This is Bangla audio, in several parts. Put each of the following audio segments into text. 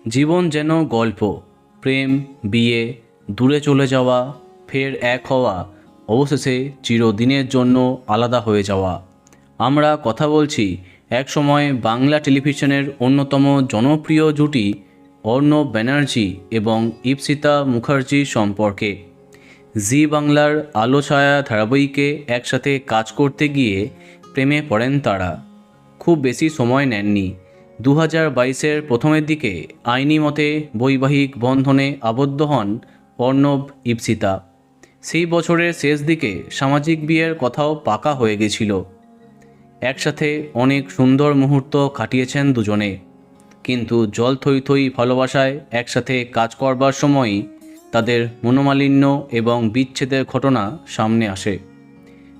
জীবন যেন গল্প, প্রেম, বিয়ে, দূরে চলে যাওয়া, ফের এক হওয়া, অবশেষে চিরদিনের জন্য আলাদা হয়ে যাওয়া। আমরা কথা বলছি একসময় বাংলা টেলিভিশনের অন্যতম জনপ্রিয় জুটি অর্ণব ব্যানার্জি এবং ঈপ্সিতা মুখার্জি সম্পর্কে। জি বাংলার আলো ছায়া ধারাবাহিকে একসাথে কাজ করতে গিয়ে প্রেমে পড়েন তারা। খুব বেশি সময় নেননি। 2022-এর প্রথমের দিকে আইনি মতে বৈবাহিক বন্ধনে আবদ্ধ হন অর্ণব ঈপ্সিতা। সেই বছরের শেষ দিকে সামাজিক বিয়ের কথাও পাকা হয়ে গেছিল। একসাথে অনেক সুন্দর মুহূর্ত কাটিয়েছেন দুজনে, কিন্তু জল থই থই ভালোবাসায় একসাথে কাজ করবার সময়ই তাদের মনোমালিন্য এবং বিচ্ছেদের ঘটনা সামনে আসে।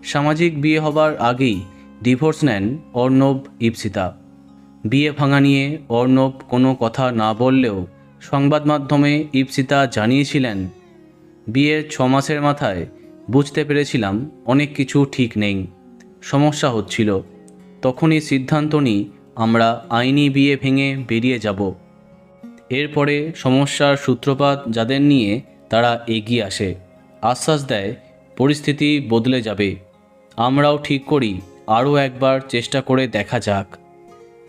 সামাজিক বিয়ে হবার আগেই ডিভোর্স নেন অর্ণব ঈপ্সিতা। বিয়ে ভাঙা নিয়ে অর্ণব কোনো কথা না বললেও সংবাদ মাধ্যমে ঈপ্সিতা জানিয়েছিলেন, বিয়ের 6 মাসের মাথায় বুঝতে পেরেছিলাম অনেক কিছু ঠিক নেই, সমস্যা হচ্ছিল। তখনই সিদ্ধান্ত নিই আমরা আইনি বিয়ে ভেঙে বেরিয়ে যাব। এরপরে সমস্যার সূত্রপাত যাদের নিয়ে তারা এগিয়ে আসে, আশ্বাস দেয় পরিস্থিতি বদলে যাবে। আমরাও ঠিক করি আরও একবার চেষ্টা করে দেখা যাক,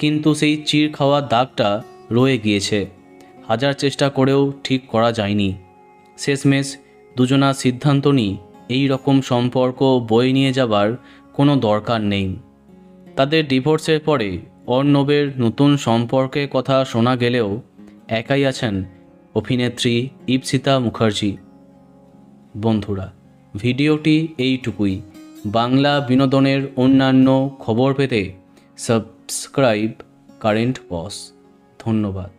কিন্তু সেই চির খাওয়া দাগটা রয়ে গিয়েছে। হাজার চেষ্টা করেও ঠিক করা যায়নি। শেষমেশ দুজনা সিদ্ধান্ত নিই এই রকম সম্পর্ক বয়ে নিয়ে যাবার কোনো দরকার নেই। তাদের ডিভোর্সের পরে অর্ণবের নতুন সম্পর্কের কথা শোনা গেলেও একাই আছেন অভিনেত্রী ঈপ্সিতা মুখার্জি। বন্ধুরা, ভিডিওটি এইটুকুই। বাংলা বিনোদনের অন্যান্য খবর পেতে সাবস্ক্রাইব কারেন্ট বস। ধন্যবাদ।